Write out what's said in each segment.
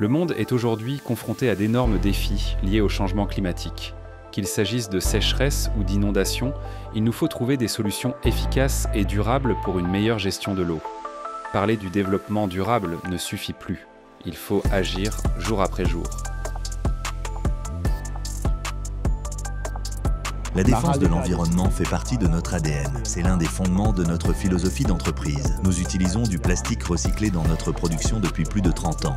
Le monde est aujourd'hui confronté à d'énormes défis liés au changement climatique. Qu'il s'agisse de sécheresse ou d'inondation, il nous faut trouver des solutions efficaces et durables pour une meilleure gestion de l'eau. Parler du développement durable ne suffit plus. Il faut agir jour après jour. La défense de l'environnement fait partie de notre ADN. C'est l'un des fondements de notre philosophie d'entreprise. Nous utilisons du plastique recyclé dans notre production depuis plus de 30 ans.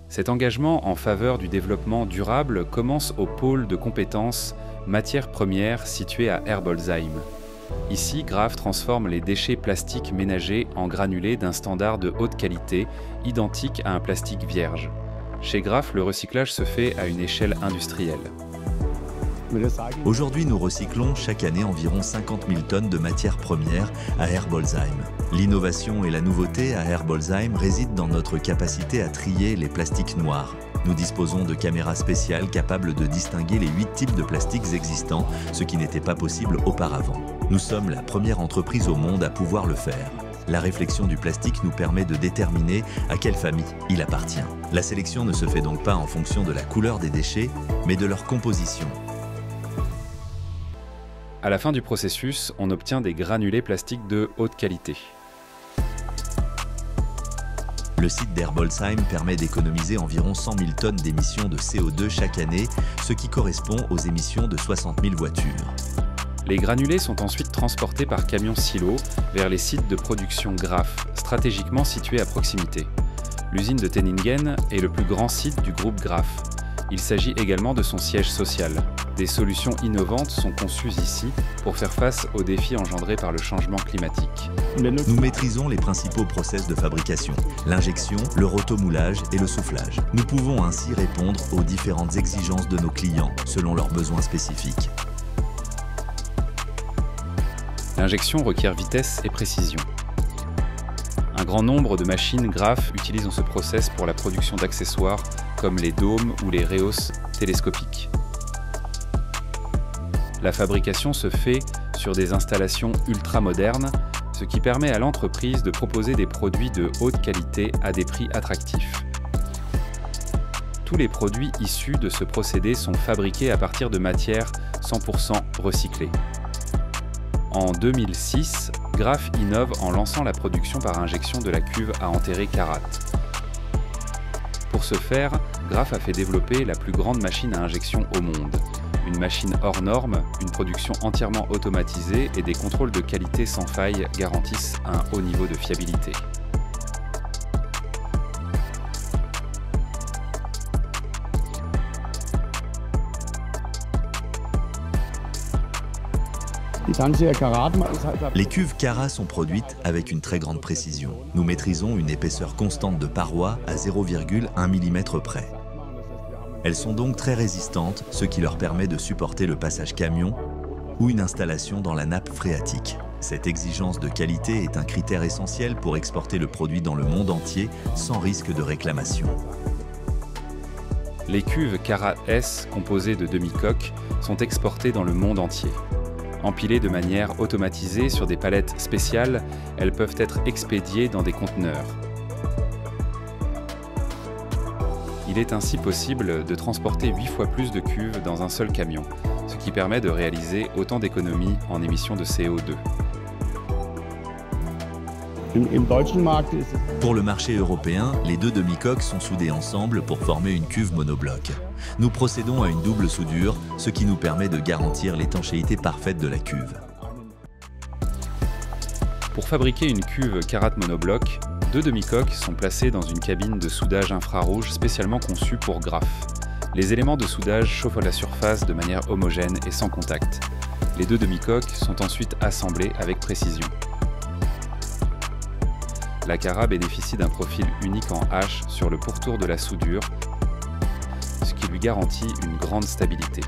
Cet engagement en faveur du développement durable commence au pôle de compétences matières premières situé à Herbolzheim. Ici, Graf transforme les déchets plastiques ménagers en granulés d'un standard de haute qualité, identique à un plastique vierge. Chez Graf, le recyclage se fait à une échelle industrielle. Aujourd'hui, nous recyclons chaque année environ 50 000 tonnes de matières premières à Herbolzheim. L'innovation et la nouveauté à Herbolzheim résident dans notre capacité à trier les plastiques noirs. Nous disposons de caméras spéciales capables de distinguer les 8 types de plastiques existants, ce qui n'était pas possible auparavant. Nous sommes la première entreprise au monde à pouvoir le faire. La réflexion du plastique nous permet de déterminer à quelle famille il appartient. La sélection ne se fait donc pas en fonction de la couleur des déchets, mais de leur composition. À la fin du processus, on obtient des granulés plastiques de haute qualité. Le site d'Herbolzheim permet d'économiser environ 100 000 tonnes d'émissions de CO2 chaque année, ce qui correspond aux émissions de 60 000 voitures. Les granulés sont ensuite transportés par camions silos vers les sites de production Graf, stratégiquement situés à proximité. L'usine de Tenningen est le plus grand site du groupe Graf. Il s'agit également de son siège social. Des solutions innovantes sont conçues ici pour faire face aux défis engendrés par le changement climatique. Nous maîtrisons les principaux process de fabrication, l'injection, le rotomoulage et le soufflage. Nous pouvons ainsi répondre aux différentes exigences de nos clients selon leurs besoins spécifiques. L'injection requiert vitesse et précision. Un grand nombre de machines Graf utilisent dans ce process pour la production d'accessoires comme les dômes ou les réhausses télescopiques. La fabrication se fait sur des installations ultra-modernes, ce qui permet à l'entreprise de proposer des produits de haute qualité à des prix attractifs. Tous les produits issus de ce procédé sont fabriqués à partir de matières 100% recyclées. En 2006, Graf innove en lançant la production par injection de la cuve à enterrer Carat. Pour ce faire, Graf a fait développer la plus grande machine à injection au monde. Une machine hors norme, une production entièrement automatisée et des contrôles de qualité sans faille garantissent un haut niveau de fiabilité. Les cuves Carat sont produites avec une très grande précision. Nous maîtrisons une épaisseur constante de parois à 0,1 mm près. Elles sont donc très résistantes, ce qui leur permet de supporter le passage camion ou une installation dans la nappe phréatique. Cette exigence de qualité est un critère essentiel pour exporter le produit dans le monde entier sans risque de réclamation. Les cuves Carat S, composées de demi-coques, sont exportées dans le monde entier. Empilées de manière automatisée sur des palettes spéciales, elles peuvent être expédiées dans des conteneurs. Il est ainsi possible de transporter 8 fois plus de cuves dans un seul camion, ce qui permet de réaliser autant d'économies en émissions de CO2. Pour le marché européen, les deux demi-coques sont soudées ensemble pour former une cuve monobloc. Nous procédons à une double soudure, ce qui nous permet de garantir l'étanchéité parfaite de la cuve. Pour fabriquer une cuve Carat monobloc, deux demi-coques sont placées dans une cabine de soudage infrarouge spécialement conçue pour Graf. Les éléments de soudage chauffent la surface de manière homogène et sans contact. Les deux demi-coques sont ensuite assemblées avec précision. La Carat bénéficie d'un profil unique en H sur le pourtour de la soudure, ce qui lui garantit une grande stabilité.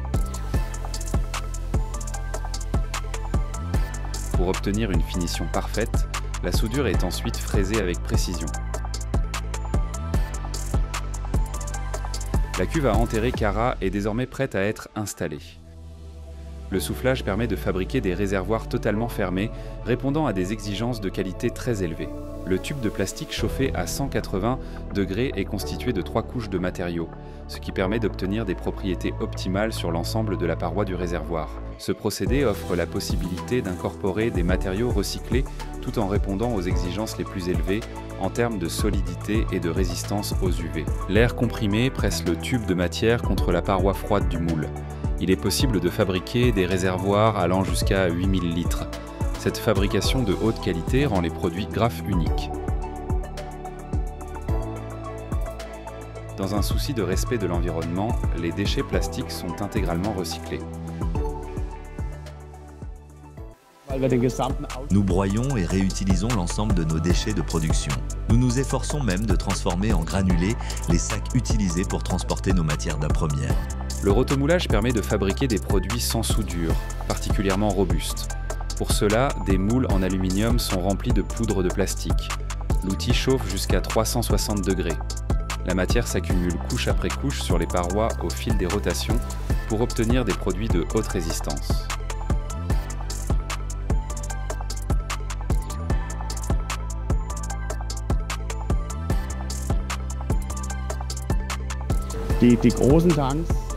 Pour obtenir une finition parfaite, la soudure est ensuite fraisée avec précision. La cuve à enterrer Carat est désormais prête à être installée. Le soufflage permet de fabriquer des réservoirs totalement fermés, répondant à des exigences de qualité très élevées. Le tube de plastique chauffé à 180 degrés est constitué de 3 couches de matériaux, ce qui permet d'obtenir des propriétés optimales sur l'ensemble de la paroi du réservoir. Ce procédé offre la possibilité d'incorporer des matériaux recyclés tout en répondant aux exigences les plus élevées en termes de solidité et de résistance aux UV. L'air comprimé presse le tube de matière contre la paroi froide du moule. Il est possible de fabriquer des réservoirs allant jusqu'à 8000 litres. Cette fabrication de haute qualité rend les produits Graff uniques. Dans un souci de respect de l'environnement, les déchets plastiques sont intégralement recyclés. Nous broyons et réutilisons l'ensemble de nos déchets de production. Nous nous efforçons même de transformer en granulés les sacs utilisés pour transporter nos matières premières. Le rotomoulage permet de fabriquer des produits sans soudure, particulièrement robustes. Pour cela, des moules en aluminium sont remplis de poudre de plastique. L'outil chauffe jusqu'à 360 degrés. La matière s'accumule couche après couche sur les parois au fil des rotations pour obtenir des produits de haute résistance.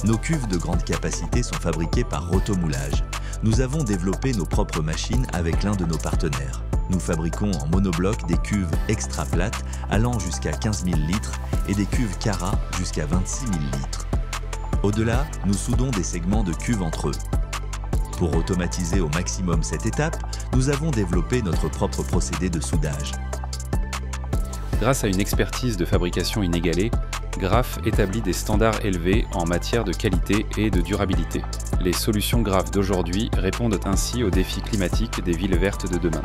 Nos cuves de grande capacité sont fabriquées par rotomoulage. Nous avons développé nos propres machines avec l'un de nos partenaires. Nous fabriquons en monobloc des cuves extra plates allant jusqu'à 15 000 litres et des cuves Cara jusqu'à 26 000 litres. Au-delà, nous soudons des segments de cuves entre eux. Pour automatiser au maximum cette étape, nous avons développé notre propre procédé de soudage. Grâce à une expertise de fabrication inégalée, Graff établit des standards élevés en matière de qualité et de durabilité. Les solutions Graff d'aujourd'hui répondent ainsi aux défis climatiques des villes vertes de demain.